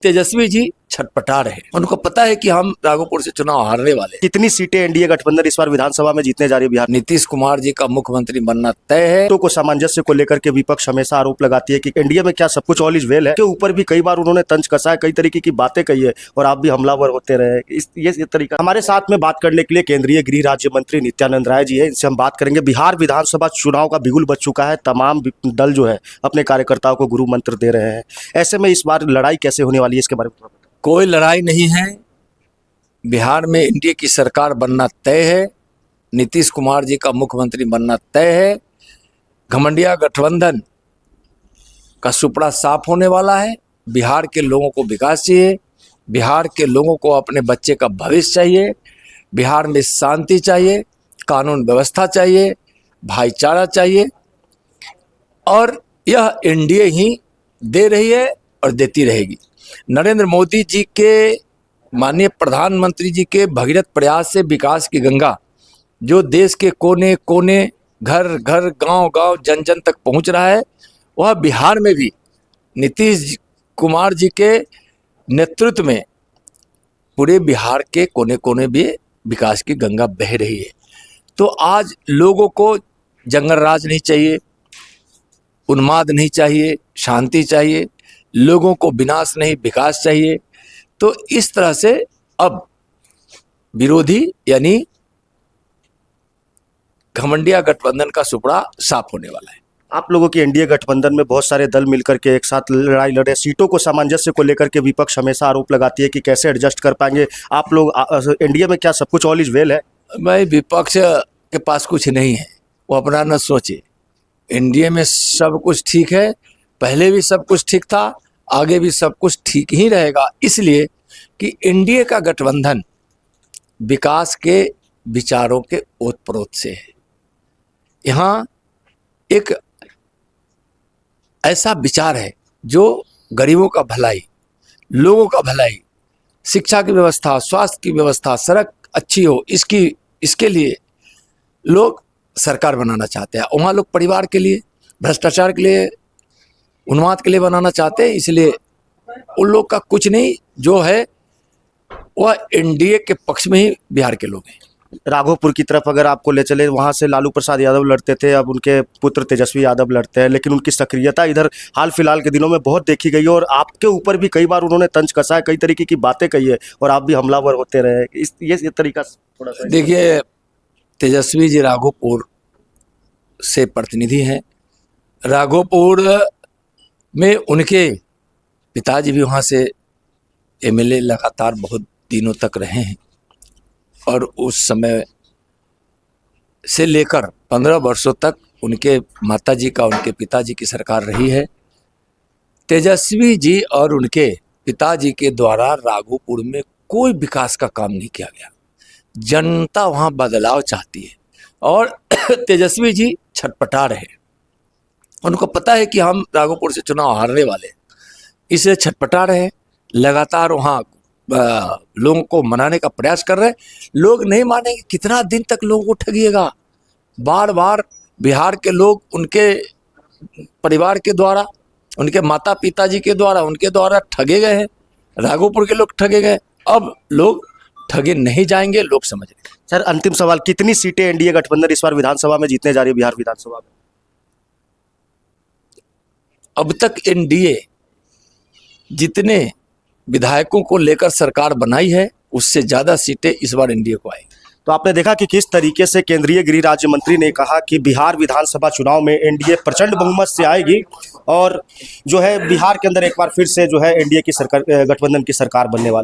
तेजस्वी जी छटपटा रहे। उनको पता है कि हम राघोपुर से चुनाव हारने वाले। कितनी सीटें एनडीए गठबंधन इस बार विधानसभा में जीतने जा रही है बिहार? नीतीश कुमार जी का मुख्यमंत्री बनना तय है। तो सामंजस्य को लेकर के विपक्ष हमेशा आरोप लगाती है कि एनडीए में क्या सब कुछ ऑल इज वेल है। के ऊपर भी कई बार उन्होंने तंज कसा है, कई तरीके की बातें कही है और आप भी हमलावर होते रहे। ये तरीका। हमारे साथ में बात करने के लिए केंद्रीय गृह राज्य मंत्री नित्यानंद राय जी है। इनसे हम बात करेंगे। बिहार विधानसभा चुनाव का बिगुल बज चुका है। तमाम दल जो है अपने कार्यकर्ताओं को गुरु मंत्र दे रहे हैं। ऐसे में इस बार लड़ाई कैसे होने वाली है, इसके बारे में कोई लड़ाई नहीं है। बिहार में एनडीए की सरकार बनना तय है। नीतीश कुमार जी का मुख्यमंत्री बनना तय है। घमंडिया गठबंधन का सुपड़ा साफ होने वाला है। बिहार के लोगों को विकास चाहिए। बिहार के लोगों को अपने बच्चे का भविष्य चाहिए। बिहार में शांति चाहिए, कानून व्यवस्था चाहिए, भाईचारा चाहिए और यह एनडीए ही दे रही है और देती रहेगी। नरेंद्र मोदी जी के, माननीय प्रधानमंत्री जी के भगीरथ प्रयास से विकास की गंगा जो देश के कोने कोने, घर घर, गांव गांव, जन जन तक पहुंच रहा है, वह बिहार में भी नीतीश कुमार जी के नेतृत्व में पूरे बिहार के कोने कोने भी विकास की गंगा बह रही है। तो आज लोगों को जंगल राज नहीं चाहिए, उन्माद नहीं चाहिए, शांति चाहिए। लोगों को विनाश नहीं, विकास चाहिए। तो इस तरह से अब विरोधी यानी घमंडिया गठबंधन का सुपड़ा साफ होने वाला है। आप लोगों की एनडीए गठबंधन में बहुत सारे दल मिलकर के एक साथ लड़ाई लड़े। सीटों को सामंजस्य को लेकर के विपक्ष हमेशा आरोप लगाती है कि कैसे एडजस्ट कर पाएंगे आप लोग। एनडीए में क्या सब कुछ ऑल इज वेल है? भाई, विपक्ष के पास कुछ नहीं है, वो अपना न सोचे। एनडीए में सब कुछ ठीक है, पहले भी सब कुछ ठीक था, आगे भी सब कुछ ठीक ही रहेगा। इसलिए कि एनडीए का गठबंधन विकास के विचारों के ओतप्रोत से है। यहाँ एक ऐसा विचार है जो गरीबों का भलाई, लोगों का भलाई, शिक्षा की व्यवस्था, स्वास्थ्य की व्यवस्था, सड़क अच्छी हो, इसके लिए लोग सरकार बनाना चाहते हैं। वहाँ लोग परिवार के लिए, भ्रष्टाचार के लिए, उन्माद के लिए बनाना चाहते हैं। इसलिए उन लोग का कुछ नहीं, जो है वह एनडीए के पक्ष में ही बिहार के लोग हैं। राघोपुर की तरफ अगर आपको ले चले, वहां से लालू प्रसाद यादव लड़ते थे, अब उनके पुत्र तेजस्वी यादव लड़ते हैं, लेकिन उनकी सक्रियता इधर हाल फिलहाल के दिनों में बहुत देखी गई है और आपके ऊपर भी कई बार उन्होंने तंज कसा है, कई तरीके की बातें कही है और आप भी हमलावर होते रहे। ये तरीका थोड़ा सा देखिए, तेजस्वी जी राघोपुर से प्रतिनिधि हैं। राघोपुर में उनके पिताजी भी वहाँ से एमएलए लगातार बहुत दिनों तक रहे हैं और उस समय से लेकर 15 वर्षों तक उनके माताजी का, उनके पिताजी की सरकार रही है। तेजस्वी जी और उनके पिताजी के द्वारा राघोपुर में कोई विकास का काम नहीं किया गया। जनता वहाँ बदलाव चाहती है और तेजस्वी जी छटपटा रहे। उनको पता है कि हम राघोपुर से चुनाव हारने वाले, इसलिए छटपटा रहे। लगातार वहाँ लोगों को मनाने का प्रयास कर रहे। लोग नहीं मानेंगे। कितना दिन तक लोगों को ठगिएगा? बार बार बिहार के लोग उनके परिवार के द्वारा, उनके माता पिताजी के द्वारा, उनके द्वारा ठगे गए हैं। राघोपुर के लोग ठगे गए। अब लोग ठगे नहीं जाएंगे, लोग समझ रहे। सर, अंतिम सवाल, कितनी सीटें एनडीए गठबंधन इस बार विधानसभा में जीतने जा रही है बिहार विधानसभा में? अब तक एनडीए जितने विधायकों को लेकर सरकार बनाई है, उससे ज्यादा सीटें इस बार एनडीए को आई। तो आपने देखा कि किस तरीके से केंद्रीय गृह राज्य मंत्री ने कहा कि बिहार विधानसभा चुनाव में एनडीए प्रचंड बहुमत से आएगी और जो है बिहार के अंदर एक बार फिर से जो है एनडीए की सरकार, गठबंधन की सरकार बनने वाली।